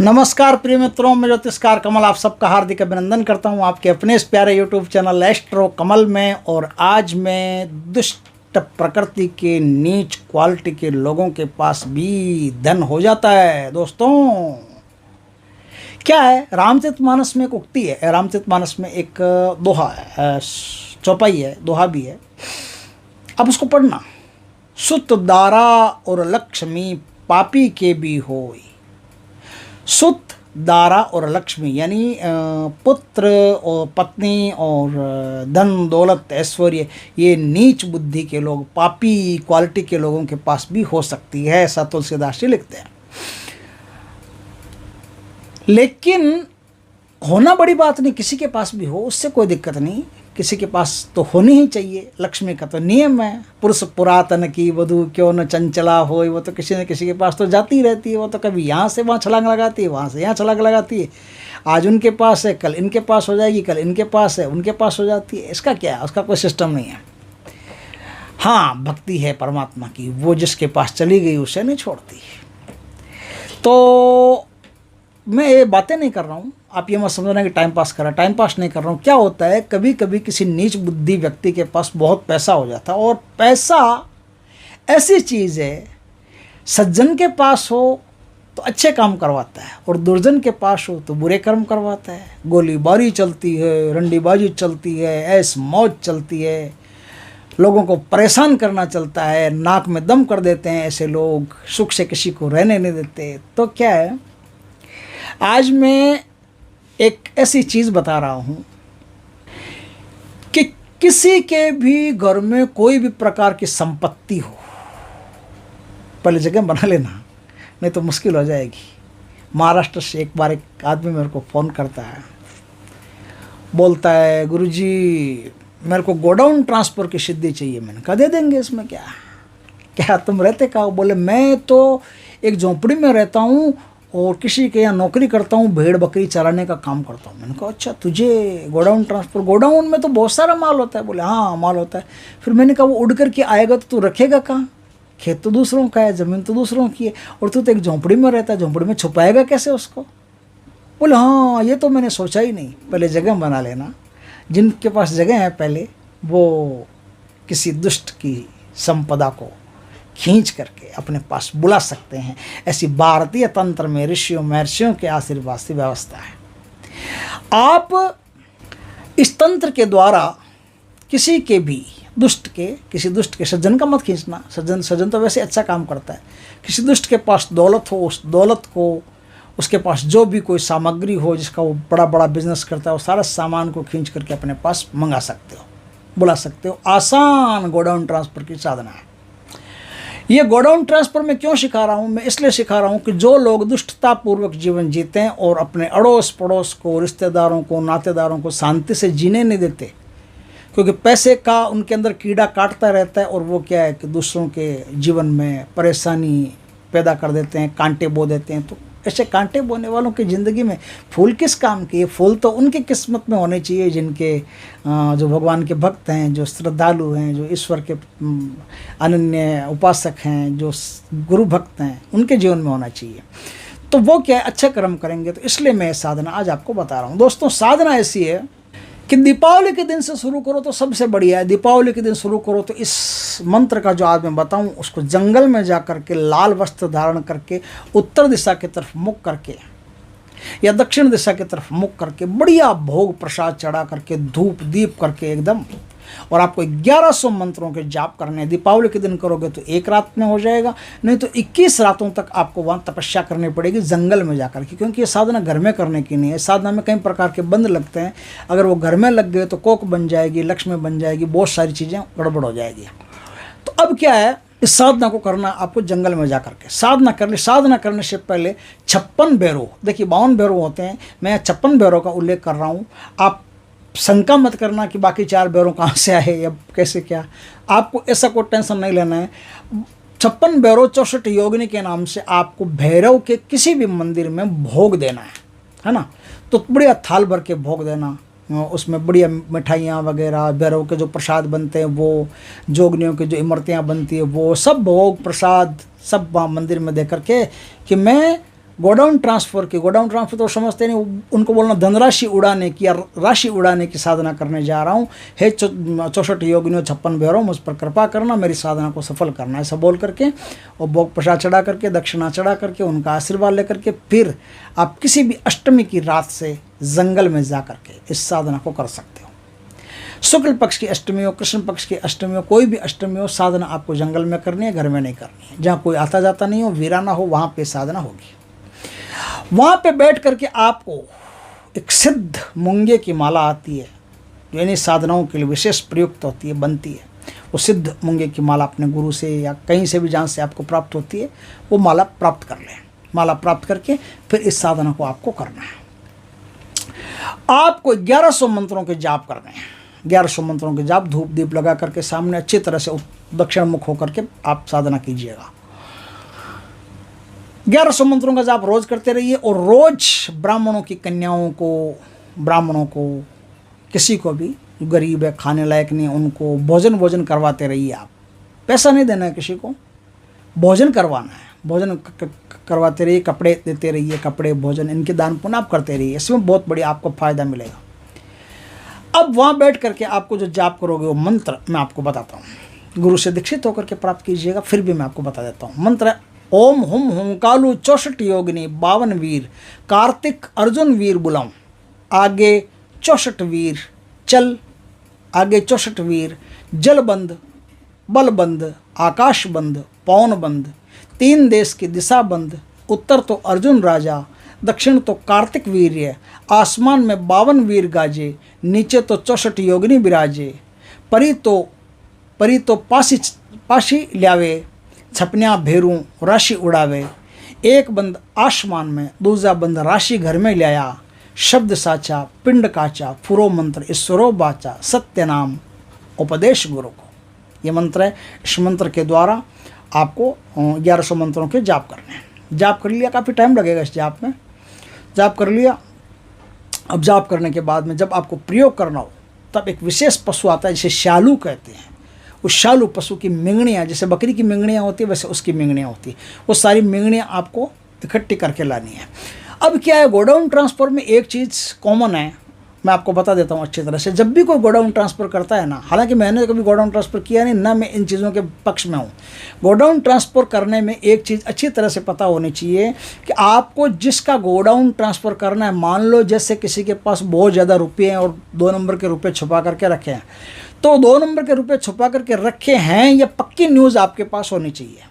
नमस्कार प्रिय मित्रों, मैं ज्योतिषकार कमल आप सबका हार्दिक अभिनंदन करता हूं आपके अपने इस प्यारे यूट्यूब चैनल एस्ट्रो कमल में। और आज मैं दुष्ट प्रकृति के नीच क्वालिटी के लोगों के पास भी धन हो जाता है। दोस्तों क्या है, रामचरितमानस में एक उक्ति है, रामचरितमानस में एक दोहा है, चौपाई है, दोहा भी है। अब उसको पढ़ना। सुत दारा और लक्ष्मी पापी के भी होई। सुत दारा और लक्ष्मी यानी पुत्र और पत्नी और धन दौलत ऐश्वर्य, ये नीच बुद्धि के लोग, पापी क्वालिटी के लोगों के पास भी हो सकती है, ऐसा तुलसीदास जी लिखते हैं। लेकिन होना बड़ी बात नहीं, किसी के पास भी हो उससे कोई दिक्कत नहीं, किसी के पास तो होनी ही चाहिए। लक्ष्मी का तो नियम है, पुरुष पुरातन की वधु क्यों न चंचला हो, वो तो किसी न किसी के पास तो जाती रहती है। वो तो कभी यहाँ से वहाँ छलांग लगाती है, वहाँ से यहाँ छलांग लगाती है। आज उनके पास है, कल इनके पास हो जाएगी, कल इनके पास है, उनके पास हो जाती है। इसका क्या है, उसका कोई सिस्टम नहीं है। हाँ, भक्ति है परमात्मा की, वो जिसके पास चली गई उसे नहीं छोड़ती। तो मैं ये बातें नहीं कर रहा हूँ, आप ये मत समझना कि टाइम पास कर रहा है, टाइम पास नहीं कर रहा हूँ। क्या होता है, कभी कभी किसी नीच बुद्धि व्यक्ति के पास बहुत पैसा हो जाता है, और पैसा ऐसी चीज़ है, सज्जन के पास हो तो अच्छे काम करवाता है, और दुर्जन के पास हो तो बुरे कर्म करवाता है। गोलीबारी चलती है, रंडीबाजी चलती है, ऐस मौज चलती है, लोगों को परेशान करना चलता है, नाक में दम कर देते हैं ऐसे लोग, सुख से किसी को रहने नहीं देते। तो क्या है, आज मैं एक ऐसी चीज़ बता रहा हूँ कि किसी के भी घर में कोई भी प्रकार की संपत्ति हो, पहले जगह बना लेना, नहीं तो मुश्किल हो जाएगी। महाराष्ट्र से एक बार एक आदमी मेरे को फ़ोन करता है, बोलता है गुरुजी मेरे को गोडाउन ट्रांसफ़र की सिद्धि चाहिए। मैंने कहा दे देंगे, इसमें क्या क्या तुम रहते कहाँ? बोले मैं तो एक झोंपड़ी में रहता हूँ और किसी के यहाँ नौकरी करता हूँ, भेड़ बकरी चराने का काम करता हूँ। मैंने कहा अच्छा तुझे गोडाउन ट्रांसफ़र, गोडाउन में तो बहुत सारा माल होता है। बोले हाँ माल होता है। फिर मैंने कहा वो उड़ कर के आएगा तो तू रखेगा कहाँ? खेत तो दूसरों का है, ज़मीन तो दूसरों की है, और तू तो एक झोंपड़ी में रहता है, झोंपड़ी में छुपाएगा कैसे उसको? बोले हाँ ये तो मैंने सोचा ही नहीं। पहले जगह बना लेना, जिनके पास जगह है पहले वो किसी दुष्ट की संपदा को खींच करके अपने पास बुला सकते हैं। ऐसी भारतीय तंत्र में ऋषियों महर्षियों के आशीर्वाद से व्यवस्था है। आप इस तंत्र के द्वारा किसी के भी किसी दुष्ट के, सज्जन का मत खींचना, सज्जन तो वैसे अच्छा काम करता है। किसी दुष्ट के पास दौलत हो, उस दौलत को, उसके पास जो भी कोई सामग्री हो जिसका वो बड़ा बड़ा बिजनेस करता है, वो सारा सामान को खींच करके अपने पास मंगा सकते हो, बुला सकते हो। आसान गोडाउन ट्रांसफ़र की साधना है। ये गोडाउन ट्रांसफ़र मैं क्यों सिखा रहा हूँ? मैं इसलिए सिखा रहा हूँ कि जो लोग दुष्टतापूर्वक जीवन जीते हैं और अपने अड़ोस पड़ोस को, रिश्तेदारों को, नातेदारों को शांति से जीने नहीं देते, क्योंकि पैसे का उनके अंदर कीड़ा काटता रहता है, और वो क्या है कि दूसरों के जीवन में परेशानी पैदा कर देते हैं, कांटे बो देते हैं। तो ऐसे कांटे बोने वालों की ज़िंदगी में फूल किस काम के? फूल तो उनकी किस्मत में होने चाहिए जिनके जो भगवान के भक्त हैं, जो श्रद्धालु हैं, जो ईश्वर के अनन्य उपासक हैं, जो गुरु भक्त हैं, उनके जीवन में होना चाहिए। तो वो क्या है, अच्छे कर्म करेंगे। तो इसलिए मैं साधना आज आपको बता रहा हूँ। दोस्तों साधना ऐसी है कि दीपावली के दिन से शुरू करो तो सबसे बढ़िया है। दीपावली के दिन शुरू करो तो इस मंत्र का जो आज मैं बताऊं, उसको जंगल में जा कर के लाल वस्त्र धारण करके उत्तर दिशा की तरफ मुख करके या दक्षिण दिशा की तरफ मुख करके बढ़िया भोग प्रसाद चढ़ा करके धूप दीप करके एकदम, और आपको 1100 मंत्रों के जाप करने हैं। दीपावली के दिन करोगे तो एक रात में हो जाएगा, नहीं तो 21 रातों तक आपको वहाँ तपस्या करनी पड़ेगी जंगल में जाकर के, क्योंकि ये साधना घर में करने की नहीं है। साधना में कई प्रकार के बंध लगते हैं, अगर वो घर में लग गए तो कोक बन जाएगी, लक्ष्मी बन जाएगी, बहुत सारी चीज़ें गड़बड़ हो जाएगी। तो अब क्या है, इस साधना को करना आपको जंगल में जा करके साधना करनी। साधना करने से पहले 56 भैरव, देखिए 52 भैरव होते हैं, मैं 56 भैरव का उल्लेख कर रहा हूँ। आप शंका मत करना कि बाकी 4 भैरव कहाँ से आए या कैसे क्या, आपको ऐसा कोई टेंशन नहीं लेना है। 56 भैरव 64 योगिनी के नाम से आपको भैरव के किसी भी मंदिर में भोग देना है ना। तो बढ़िया थाल भर के भोग देना, उसमें बढ़िया मिठाइयाँ वगैरह, भैरव के जो प्रसाद बनते हैं वो, जोगनियों की जो इमरतियाँ बनती है वो सब भोग प्रसाद सब वहाँ मंदिर में दे करके कि मैं गोडाउन ट्रांसफ़र की, गोडाउन ट्रांसफ़र तो समझते नहीं, उनको बोलना धनराशि उड़ाने की या राशि उड़ाने की साधना करने जा रहा हूँ। हे 64 योगिनियों 56 भैरव, मुझ पर कृपा करना, मेरी साधना को सफल करना, ऐसा बोल करके और भोग प्रसाद चढ़ा करके, दक्षिणा चढ़ा करके, उनका आशीर्वाद लेकर के फिर आप किसी भी अष्टमी की रात से जंगल में जा करके इस साधना को कर सकते हो। शुक्ल पक्ष की अष्टमी हो, कृष्ण पक्ष की अष्टमी हो, कोई भी अष्टमी हो, साधना आपको जंगल में करनी है, घर में नहीं करनी है। जहाँ कोई आता जाता नहीं हो, वीराना हो, वहाँ पे साधना होगी। वहाँ पे बैठ करके आपको एक सिद्ध मूंगे की माला आती है, जो यानी साधनाओं के लिए विशेष प्रयुक्त होती है, बनती है। वो सिद्ध मूंगे की माला अपने गुरु से या कहीं से भी जहाँ से आपको प्राप्त होती है, वो माला प्राप्त कर लें। माला प्राप्त करके फिर इस साधना को आपको करना है। आपको 1100 मंत्रों के जाप करने हैं। 1100 मंत्रों के जाप धूप दीप लगा करके सामने अच्छी तरह से दक्षिण मुख होकर के आप साधना कीजिएगा। 1100 मंत्रों का जाप रोज करते रहिए और रोज ब्राह्मणों की कन्याओं को, ब्राह्मणों को, किसी को भी गरीब है, खाने लायक नहीं, उनको भोजन करवाते रहिए। आप पैसा नहीं देना है किसी को, भोजन करवाना है। भोजन करवाते रहिए, कपड़े देते रहिए, कपड़े भोजन इनके दान पुण्य आप करते रहिए। इसमें बहुत बड़ी आपको फ़ायदा मिलेगा। अब वहाँ बैठ करके आपको जो जाप करोगे वो मंत्र मैं आपको बताता हूँ। गुरु से दीक्षित होकर के प्राप्त कीजिएगा, फिर भी मैं आपको बता देता हूँ। मंत्र ओम हुम हुंकालू 64 योगिनी 52 वीर कार्तिक अर्जुन वीर बुलाऊं, आगे 64 वीर चल, आगे 64 वीर जलबंद, बलबंद, आकाशबंद, पवनबंद, 3 देश की दिशा बंद, उत्तर तो अर्जुन राजा, दक्षिण तो कार्तिक वीर्य, आसमान में 52 वीर गाजे, नीचे तो 64 योगिनी विराजे, परी तो पाशी ल्यावे, छपनिया भेरू राशि उड़ावे, एक बंद आसमान में, दूसरा बंद राशि घर में लाया, शब्द साचा पिंड काचा, फुरो मंत्र ईश्वरो बाचा, सत्य नाम उपदेश गुरु को। ये मंत्र है। इस मंत्र के द्वारा आपको 1100 मंत्रों के जाप करने हैं। जाप कर लिया, काफ़ी टाइम लगेगा इस जाप में। जाप कर लिया। अब जाप करने के बाद में जब आपको प्रयोग करना हो तब एक विशेष पशु आता है जिसे शालू कहते हैं। उस शालू पशु की मिंगनियाँ, जैसे बकरी की मिंगनियाँ होती है वैसे उसकी मिंगनियाँ होती है, वो सारी मिंगनियाँ आपको इकट्ठी करके लानी है। अब क्या है, गोडाउन ट्रांसफ़र में एक चीज़ कॉमन है, मैं आपको बता देता हूँ अच्छी तरह से। जब भी कोई गोडाउन ट्रांसफ़र करता है ना, हालांकि मैंने कभी गोडाउन ट्रांसफ़र किया नहीं, ना मैं इन चीज़ों के पक्ष में हूँ। गोडाउन ट्रांसफ़र करने में एक चीज़ अच्छी तरह से पता होनी चाहिए कि आपको जिसका गोडाउन ट्रांसफ़र करना है, मान लो जैसे किसी के पास बहुत ज़्यादा रुपये हैं और 2 नंबर के रुपये छुपा करके रखे हैं, तो 2 नंबर के रुपये छुपा करके रखे हैं, यह पक्की न्यूज़ आपके पास होनी चाहिए।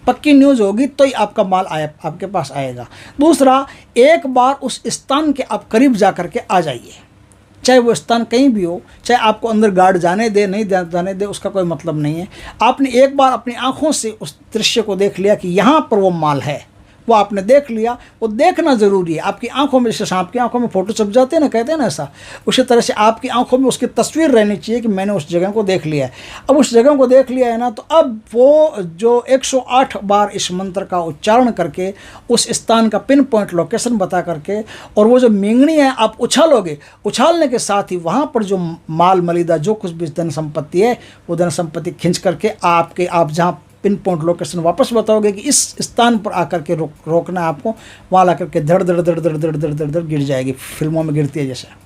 पक्की न्यूज़ होगी तो ही आपका माल आपके पास आएगा। दूसरा, एक बार उस स्थान के आप करीब जा करके आ जाइए, चाहे वो स्थान कहीं भी हो, चाहे आपको अंदर गार्ड जाने दे नहीं जाने दे, उसका कोई मतलब नहीं है। आपने एक बार अपनी आँखों से उस दृश्य को देख लिया कि यहाँ पर वो माल है, वो आपने देख लिया, वो देखना ज़रूरी है। आपकी आंखों में, जैसे सांप की आंखों में फोटो छप जाते हैं ना, कहते हैं ना ऐसा, उसी तरह से आपकी आंखों में उसकी तस्वीर रहनी चाहिए कि मैंने उस जगह को देख लिया है। अब उस जगह को देख लिया है ना, तो अब वो जो 108 बार इस मंत्र का उच्चारण करके उस स्थान का पिन पॉइंट लोकेशन बता करके, और वो जो मिंगनी है आप उछालोगे, उछालने के साथ ही वहाँ पर जो माल मलिदा जो कुछ भी धन संपत्ति है, वो धन संपत्ति खींच करके आप जहाँ पिन पॉइंट लोकेशन वापस बताओगे कि इस स्थान पर आकर के रोकना है आपको, वहाँ ला करके धड़ धड़ धड़ धड़ धड़ धड़ धड़ धड़ गिर जाएगी, फिल्मों में गिरती है जैसे।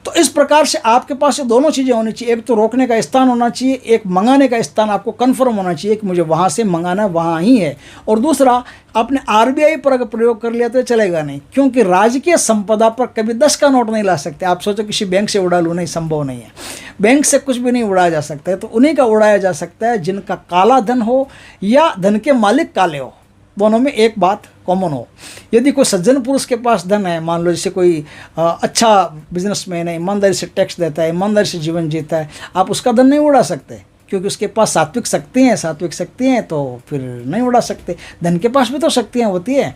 तो इस प्रकार से आपके पास ये दोनों चीज़ें होनी चाहिए। एक तो रोकने का स्थान होना चाहिए, एक मंगाने का स्थान आपको कंफर्म होना चाहिए कि मुझे वहाँ से मंगाना वहाँ ही है। और दूसरा, आपने आरबीआई पर अगर प्रयोग कर लिया तो चलेगा नहीं, क्योंकि राजकीय संपदा पर कभी 10 का नोट नहीं ला सकते। आप सोचो किसी बैंक से उड़ा लूँ, नहीं, संभव नहीं है। बैंक से कुछ भी नहीं उड़ाया जा सकता है, तो उन्हीं का उड़ाया जा सकता है जिनका काला धन हो या धन के मालिक काले हो। दोनों में एक बात कॉमन हो। यदि कोई सज्जन पुरुष के पास धन है, मान लो जैसे कोई अच्छा बिजनेसमैन है, ईमानदारी से टैक्स देता है, ईमानदारी से जीवन जीता है, आप उसका धन नहीं उड़ा सकते, क्योंकि उसके पास सात्विक शक्ति हैं, तो फिर नहीं उड़ा सकते। धन के पास भी तो शक्तियाँ होती है।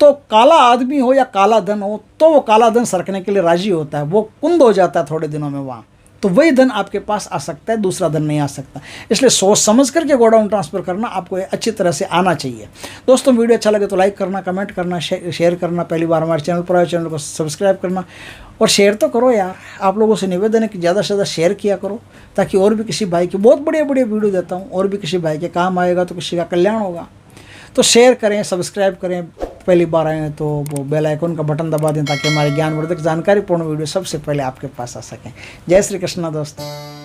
तो काला आदमी हो या काला धन हो, तो वो काला धन सरकने के लिए राजी होता है, वो कुंद हो जाता है थोड़े दिनों में वहाँ, तो वही धन आपके पास आ सकता है, दूसरा धन नहीं आ सकता। इसलिए सोच समझ करके गोडाउन ट्रांसफ़र करना आपको अच्छी तरह से आना चाहिए। दोस्तों, वीडियो अच्छा लगे तो लाइक करना, कमेंट करना, शेयर करना। पहली बार हमारे चैनल पर आए, चैनल को सब्सक्राइब करना और शेयर तो करो यार। आप लोगों से निवेदन है कि ज़्यादा से ज़्यादा शेयर किया करो, ताकि और भी किसी भाई की, बहुत बढ़िया वीडियो देता हूँ, और भी किसी भाई के काम आएगा तो किसी का कल्याण होगा। तो शेयर करें, सब्सक्राइब करें, पहली बार आए हैं तो वो बेल आइकन का बटन दबा दें ताकि हमारे ज्ञानवर्धक जानकारीपूर्ण वीडियो सबसे पहले आपके पास आ सकें। जय श्री कृष्णा दोस्तों।